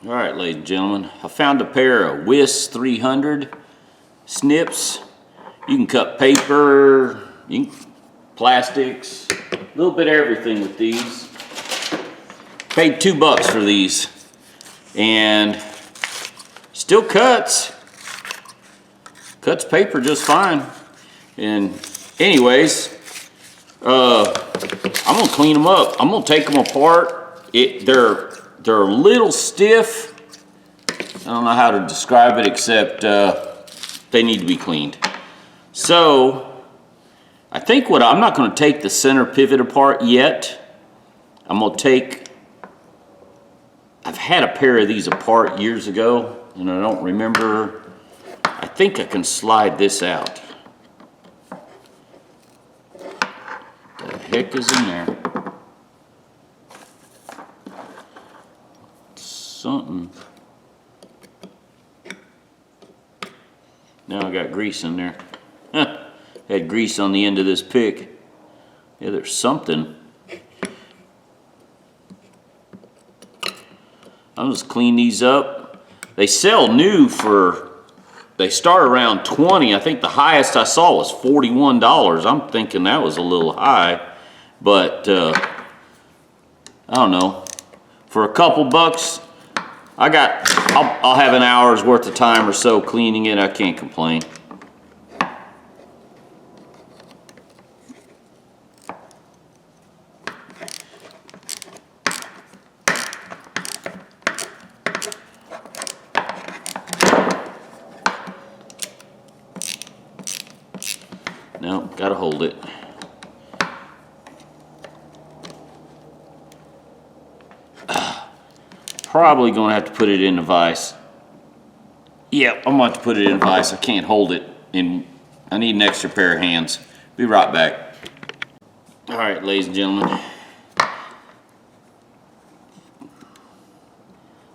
All right, ladies and gentlemen, I found a pair of WIS 300 snips. You can cut paper, plastics, a little bit of everything with these. Paid $2 for these, and still cuts paper just fine. And anyways, I'm gonna clean them up. I'm gonna take them apart. They're a little stiff. I don't know how to describe it except they need to be cleaned. So I think I'm not going to take the center pivot apart yet. I'm going to take, I've had a pair of these apart years ago and I don't remember. I think I can slide this out. The heck is in there? Something. Now I got grease in there. Huh. Had grease on the end of this pick. Yeah, there's something. I'll just clean these up. They sell new they start around 20. I think the highest I saw was $41. I'm thinking that was a little high, but I don't know. For a couple bucks, I'll have an hour's worth of time or so cleaning it. I can't complain. No, gotta hold it. Probably gonna have to put it in the vise. Yeah, I'm going to have to put it in a vise. I can't hold it, and I need an extra pair of hands. Be right back. All right, ladies and gentlemen.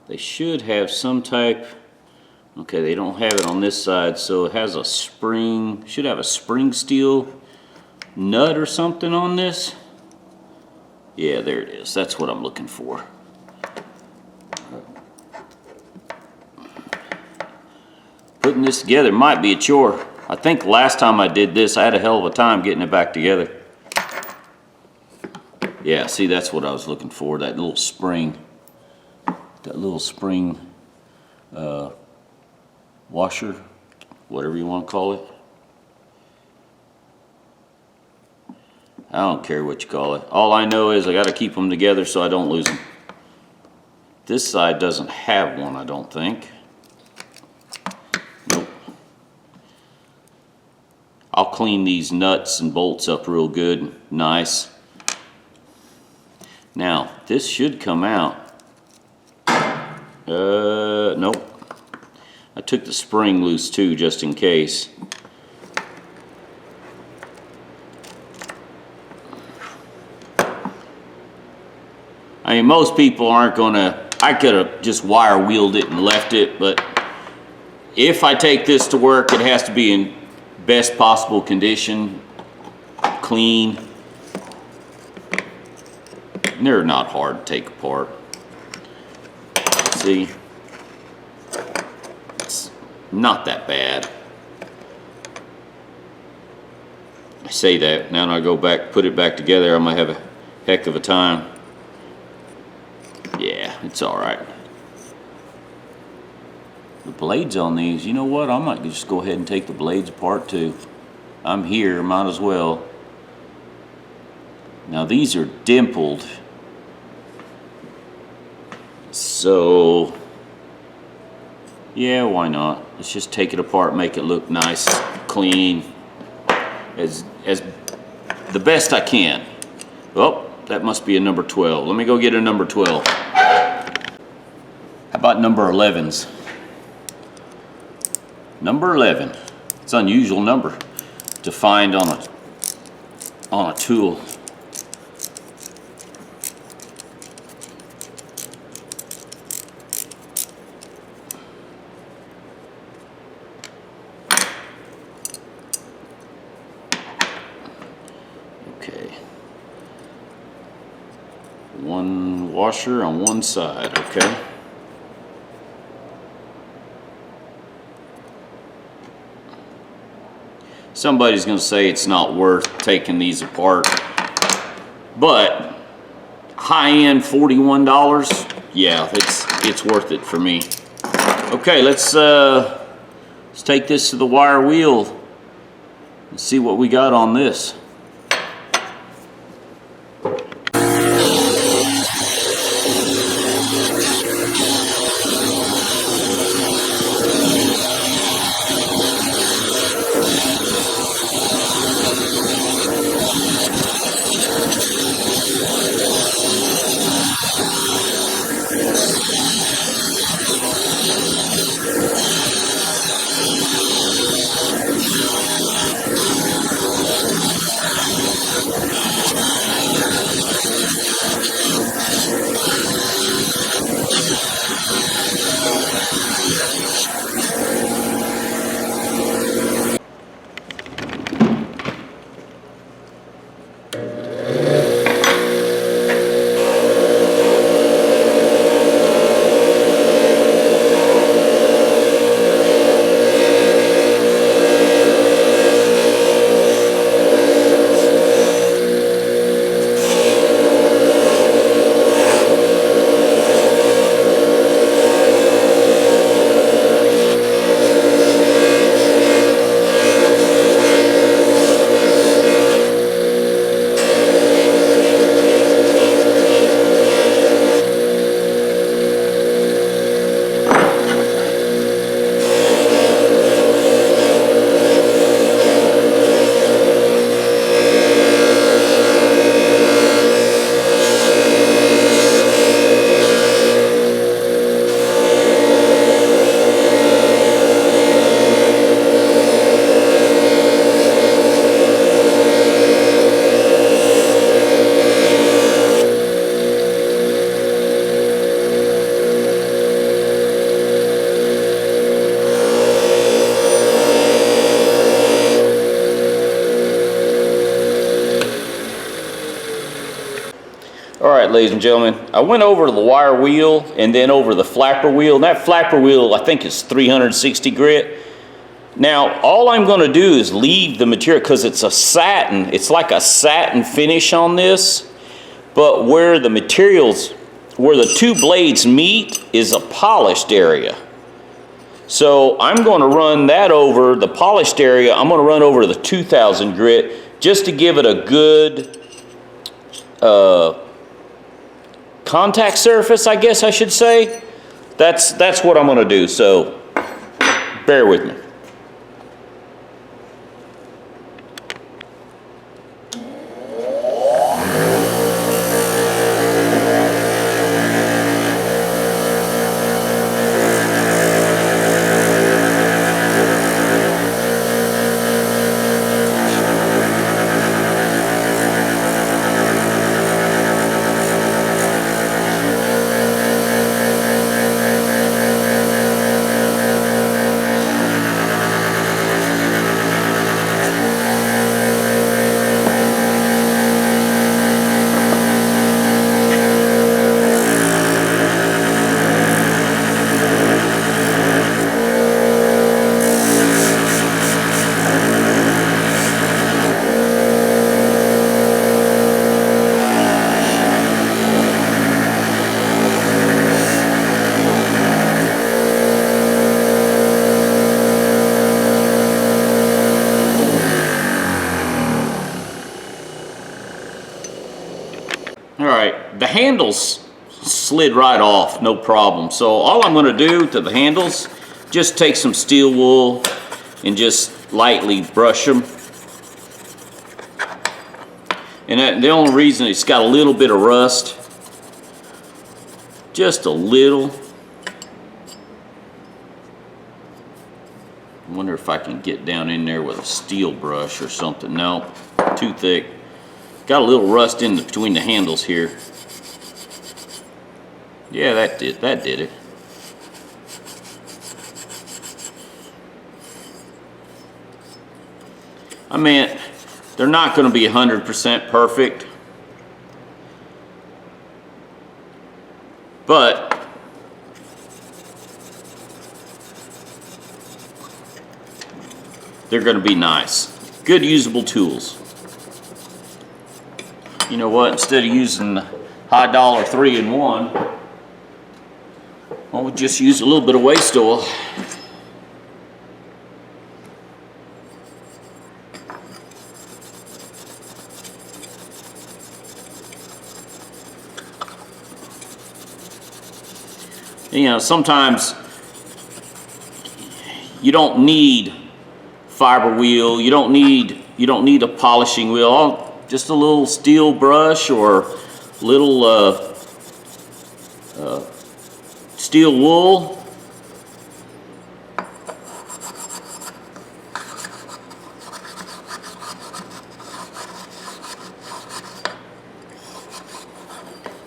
They should have some type. Okay, they don't have it on this side, so it has a spring. Should have a spring steel nut or something on this. Yeah, there it is. That's what I'm looking for. Putting this together might be a chore. I think last time I did this, I had a hell of a time getting it back together. Yeah, see, that's what I was looking for, that little spring. That little spring washer, whatever you want to call it. I don't care what you call it. All I know is I got to keep them together so I don't lose them. This side doesn't have one, I don't think. Nope. I'll clean these nuts and bolts up real good, nice. Now, this should come out. Nope. I took the spring loose too, just in case. I mean, most people aren't gonna, I could have just wire wheeled it and left it, but if I take this to work, it has to be in best possible condition, clean. And they're not hard to take apart. See, it's not that bad. I say that, now when I go back, put it back together, I might have a heck of a time. Yeah, it's all right. The blades on these, you know what? I might just go ahead and take the blades apart too. I'm here, might as well. Now these are dimpled. So, yeah, why not? Let's just take it apart, make it look nice, clean, as the best I can. Oh, that must be a number 12. Let me go get a number 12. How about number 11s? Number 11. It's an unusual number to find on a tool. Okay. One washer on one side, okay. Somebody's going to say it's not worth taking these apart, but high-end $41, yeah, it's worth it for me. Okay, let's take this to the wire wheel and see what we got on this. Alright, ladies and gentlemen, I went over the wire wheel and then over the flapper wheel. And that flapper wheel, I think, is 360 grit. Now, all I'm going to do is leave the material, because it's a satin, it's like a satin finish on this. But where the materials, where the two blades meet is a polished area. So I'm going to run that over, the polished area, I'm going to run over the 2000 grit just to give it a good contact surface, I guess I should say. That's what I'm going to do, so bear with me. Alright, the handles slid right off, no problem. So all I'm going to do to the handles, just take some steel wool and just lightly brush them. And the only reason it's got a little bit of rust, just a little. I wonder if I can get down in there with a steel brush or something. No, too thick. Got a little rust in between the handles here. Yeah, that did it. I mean, they're not going to be 100% perfect, but they're going to be nice. good usable tools. You know what, instead of using high dollar 3-in-1, why don't we just use a little bit of waste oil. You know, sometimes you don't need fiber wheel, you don't need a polishing wheel. Just a little steel brush or little steel wool.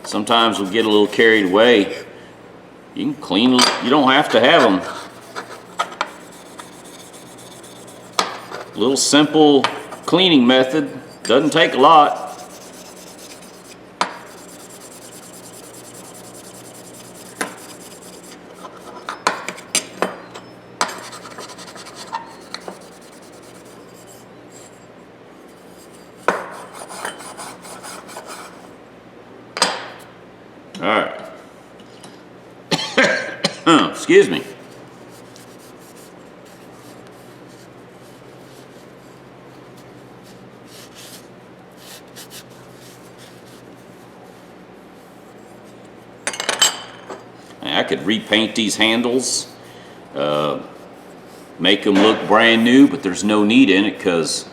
Sometimes we get a little carried away. You can clean, you don't have to have them. Little simple cleaning method, doesn't take a lot. All right. Excuse me. I could repaint these handles, make them look brand new, but there's no need in it because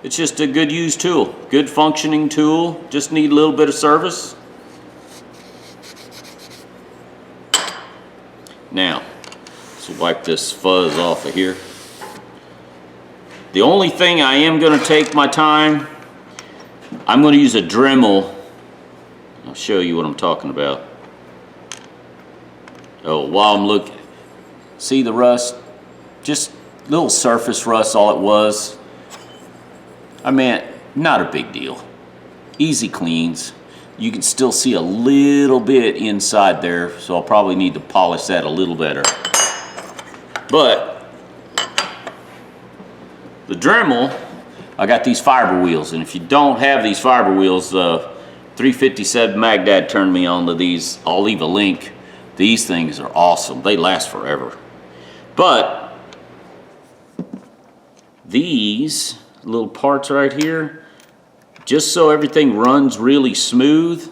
it's just a good used tool, good functioning tool, just need a little bit of service. Now, let's wipe this fuzz off of here. The only thing I am going to take my time, I'm going to use a Dremel. I'll show you what I'm talking about. Oh, while I'm looking, see the rust? Just little surface rust, all it was. I mean, not a big deal. Easy cleans. You can still see a little bit inside there, so I'll probably need to polish that a little better. But the Dremel, I got these fiber wheels, and if you don't have these fiber wheels, 357 Magdad turned me on to these. I'll leave a link. These things are awesome. They last forever. But these little parts right here, just so everything runs really smooth.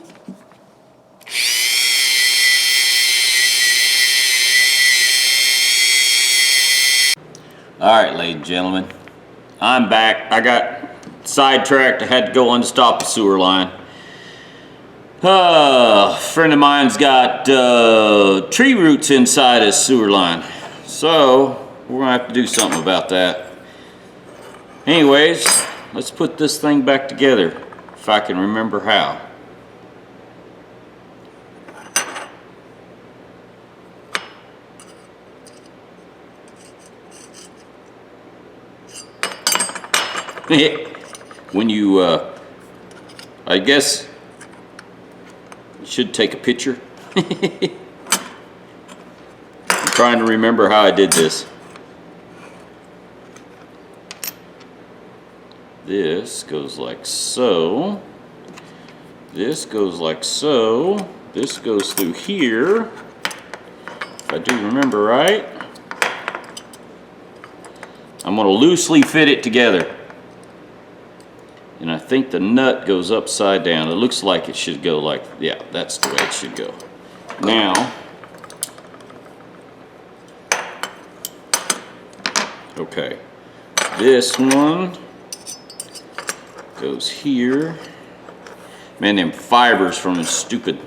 All right, ladies and gentlemen, I'm back. I got sidetracked. I had to go unstop the sewer line. A friend of mine's got tree roots inside his sewer line, so we're gonna have to do something about that. Anyways, let's put this thing back together, if I can remember how. When you, I guess, you should take a picture. I'm trying to remember how I did this. This goes like so. This goes like so. This goes through here. If I do remember right. I'm going to loosely fit it together. And I think the nut goes upside down. It looks like it should go like, yeah, that's the way it should go. Now, okay, this one goes here. Man, them fibers from this stupid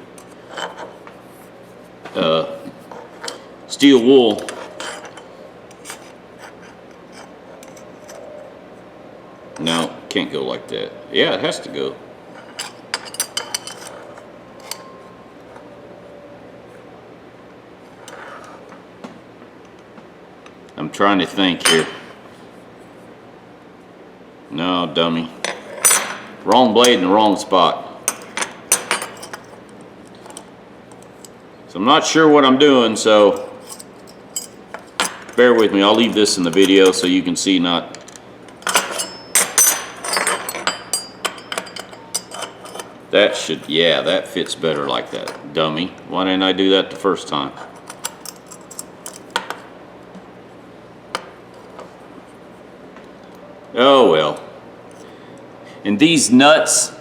steel wool. No, can't go like that. Yeah, it has to go. I'm trying to think here. No, dummy. Wrong blade in the wrong spot. So I'm not sure what I'm doing, so bear with me. I'll leave this in the video so you can see not That should, yeah, that fits better like that, dummy. Why didn't I do that the first time? Oh well. And these nuts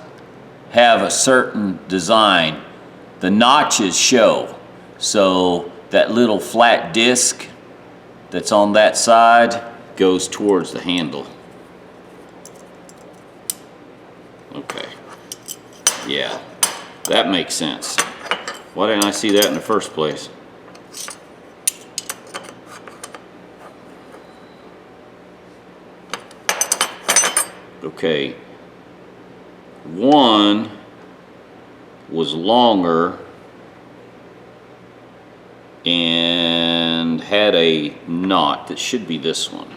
have a certain design. The notches show. So that little flat disc that's on that side goes towards the handle. Okay. Yeah, that makes sense. Why didn't I see that in the first place? Okay. One was longer and had a knot that should be this one.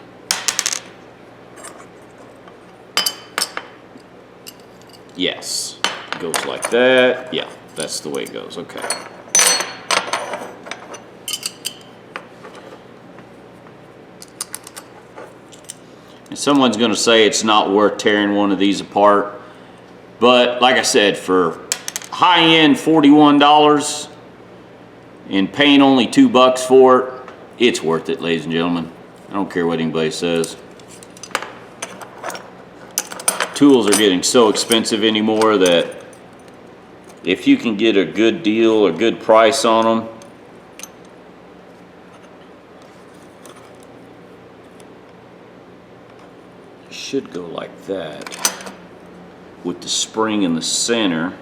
Yes, it goes like that. Yeah, that's the way it goes. Okay. And someone's going to say it's not worth tearing one of these apart, but like I said, for high-end $41 and paying only $2 for it, it's worth it, ladies and gentlemen. I don't care what anybody says. Tools are getting so expensive anymore that if you can get a good deal or good price on them, it should go like that with the spring in the center.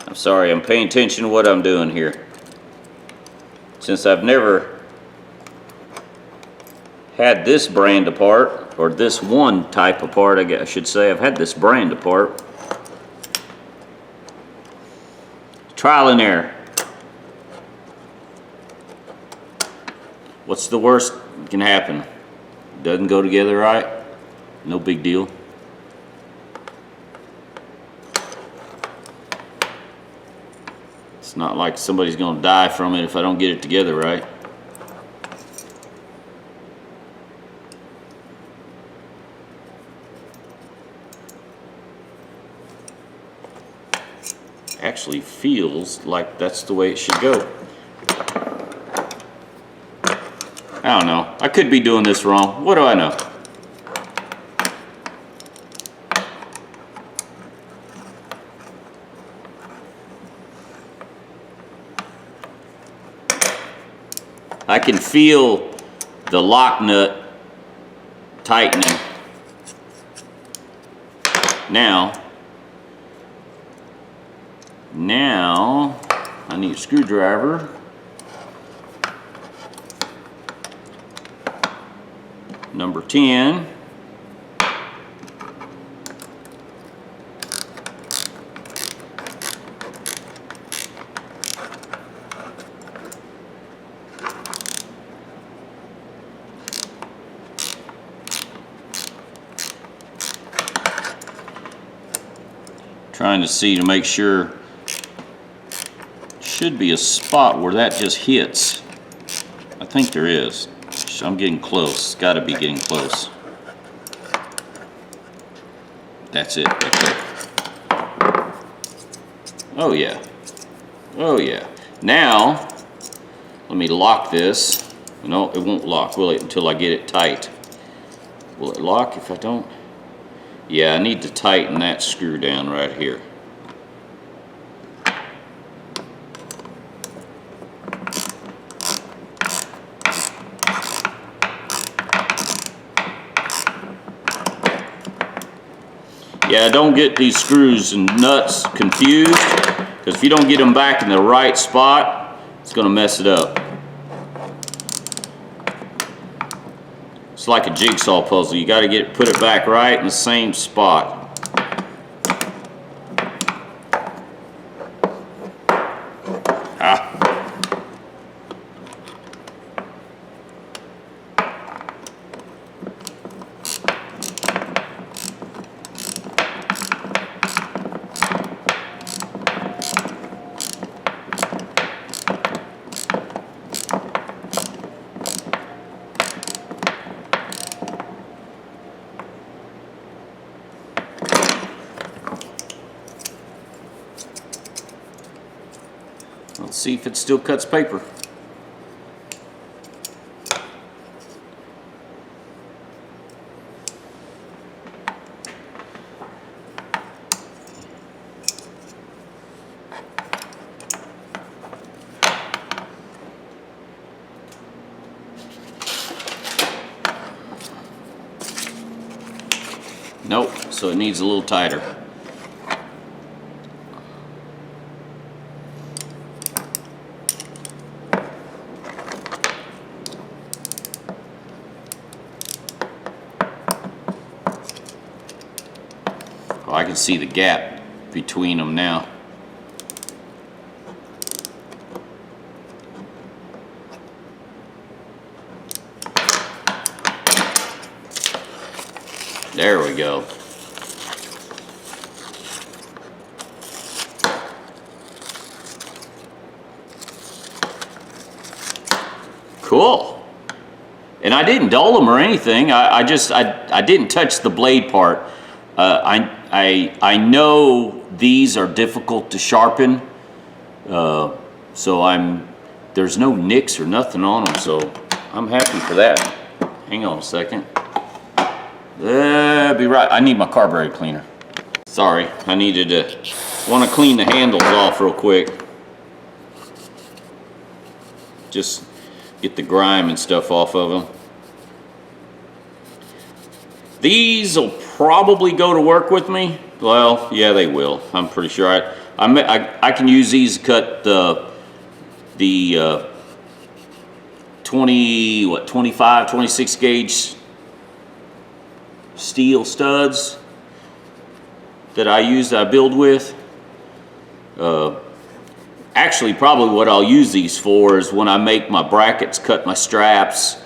I'm sorry, I'm paying attention to what I'm doing here. Since I've never had this brand apart, or this one type apart, I should say, I've had this brand apart. Trial and error. What's the worst that can happen? Doesn't go together right? No big deal. It's not like somebody's gonna die from it if I don't get it together right. Actually feels like that's the way it should go. I don't know. I could be doing this wrong. What do I know? I can feel the lock nut tightening. Now I need a screwdriver. Number 10. Trying to see to make sure. Should be a spot where that just hits. I think there is. I'm getting close. Got to be getting close. That's it right there. Oh yeah. Oh yeah. Now, let me lock this. No, it won't lock, will it, until I get it tight. Will it lock if I don't? Yeah, I need to tighten that screw down right here. Yeah, don't get these screws and nuts confused, because if you don't get them back in the right spot, it's going to mess it up. It's like a jigsaw puzzle. You got to put it back right in the same spot. Let's see if it still cuts paper. Nope, so it needs a little tighter. Oh, I can see the gap between them now. There we go. Cool. And I didn't dull them or anything. I didn't touch the blade part. I know these are difficult to sharpen, so there's no nicks or nothing on them, so I'm happy for that. Hang on a second. Be right. I need my carburetor cleaner. Sorry, I want to clean the handles off real quick. Just get the grime and stuff off of them. These will probably go to work with me. Well, yeah, they will. I'm pretty sure. I can use these to cut the 25, 26 gauge steel studs that I build with. Actually, probably what I'll use these for is when I make my brackets, cut my straps.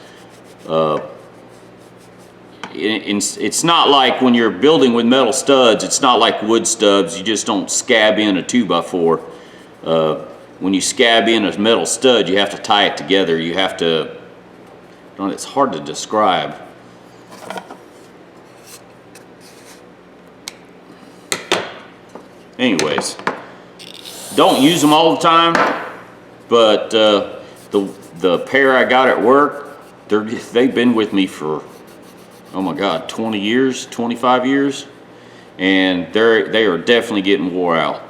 It's not like when you're building with metal studs, it's not like wood studs. You just don't scab in a 2x4. When you scab in a metal stud, you have to tie it together. You have to, it's hard to describe. Anyways, don't use them all the time, but the pair I got at work, they've been with me for, oh my God, 20 years, 25 years, and they are definitely getting wore out.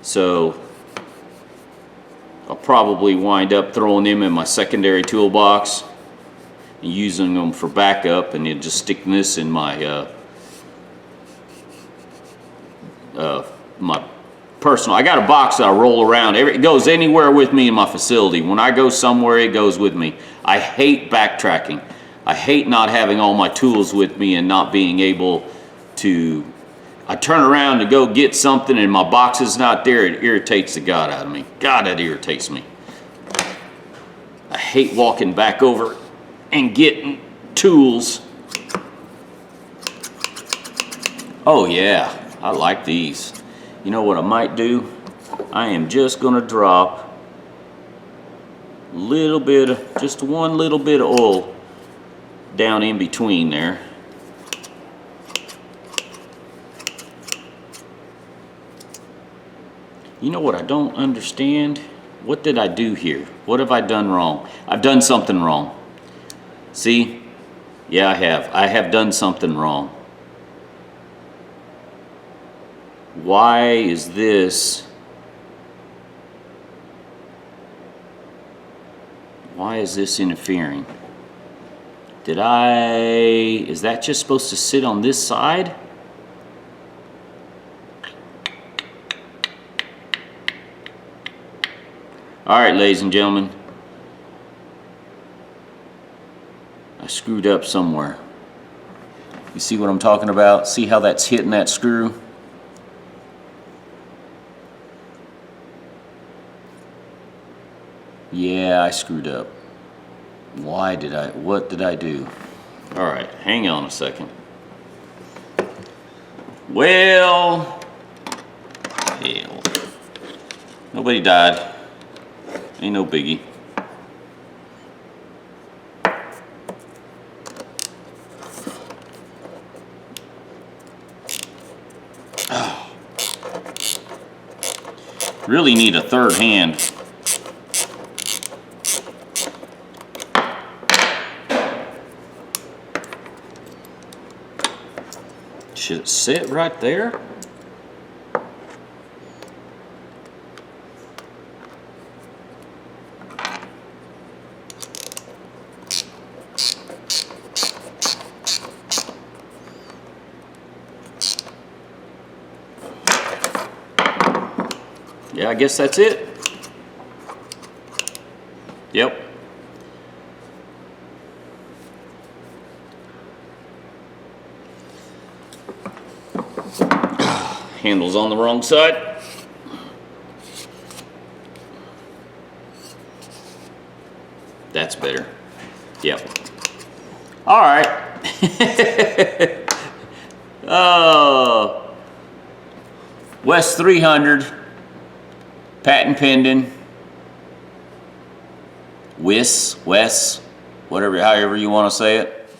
So I'll probably wind up throwing them in my secondary toolbox and using them for backup, and then just sticking this in my my personal. I got a box that I roll around. It goes anywhere with me in my facility. When I go somewhere, it goes with me. I hate backtracking. I hate not having all my tools with me and not being able to. I turn around to go get something and my box is not there. It irritates the God out of me. God, that irritates me. I hate walking back over and getting tools. Oh yeah, I like these. You know what I might do? I am just gonna drop a little bit of, just one little bit of oil down in between there. You know what I don't understand? What did I do here? What have I done wrong? I've done something wrong. See? Yeah, I have. I have done something wrong. Why is this? Why is this interfering? Is that just supposed to sit on this side? All right, ladies and gentlemen. I screwed up somewhere. You see what I'm talking about? See how that's hitting that screw? Yeah, I screwed up. What did I do? All right, hang on a second. Well, hell. Nobody died. Ain't no biggie. Really need a third hand. Should it sit right there? Yeah, I guess that's it. Yep. Handle's on the wrong side. That's better. Yep. All right. West 300. Patent pending. Wes, whatever, however you want to say it.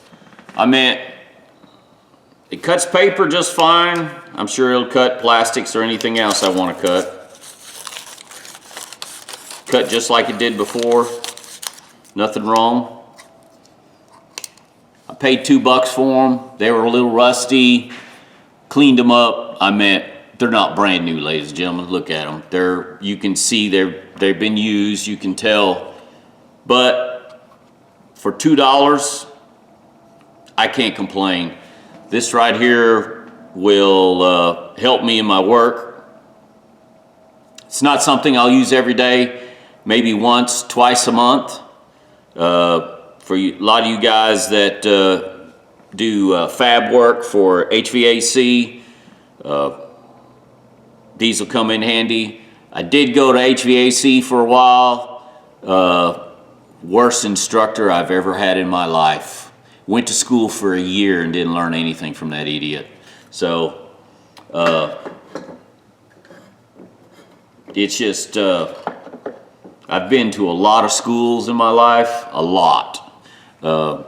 I meant, it cuts paper just fine. I'm sure it'll cut plastics or anything else I want to cut. Cut just like it did before. Nothing wrong. I paid $2 for them. They were a little rusty. Cleaned them up. I meant, they're not brand new, ladies and gentlemen. Look at them. You can see they've been used. You can tell. But for $2, I can't complain. This right here will help me in my work. It's not something I'll use every day. Maybe once, twice a month. For a lot of you guys that do fab work for HVAC, these will come in handy. I did go to HVAC for a while. Worst instructor I've ever had in my life. Went to school for a year and didn't learn anything from that idiot. So, it's just, I've been to a lot of schools in my life, a lot. And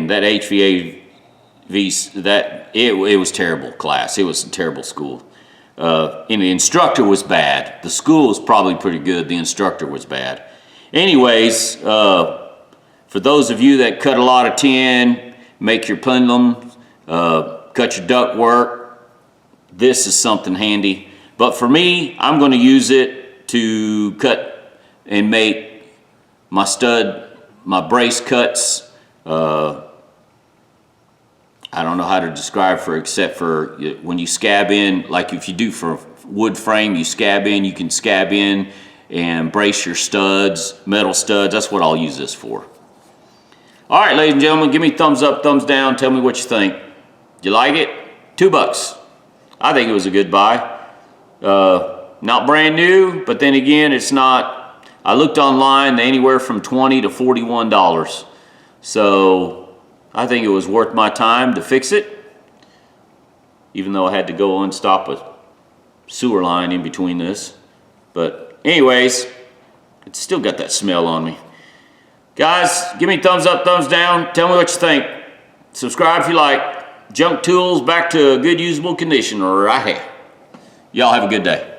that HVAC, it was terrible class. It was a terrible school. And the instructor was bad. The school was probably pretty good. The instructor was bad. Anyways, for those of you that cut a lot of tin, make your pendulum, cut your duct work, this is something handy. But for me, I'm going to use it to cut and make my stud, my brace cuts. I don't know how to describe except for when you scab in, like if you do for wood frame, you can scab in and brace your studs, metal studs. That's what I'll use this for. All right, ladies and gentlemen, give me thumbs up, thumbs down. Tell me what you think. You like it? $2. I think it was a good buy. Not brand new, but then again, it's not. I looked online, anywhere from $20 to $41. So I think it was worth my time to fix it, even though I had to go and stop a sewer line in between this. But anyways, it's still got that smell on me. Guys, give me thumbs up, thumbs down. Tell me what you think. Subscribe if you like. Junk tools back to a good usable condition right here. Y'all have a good day.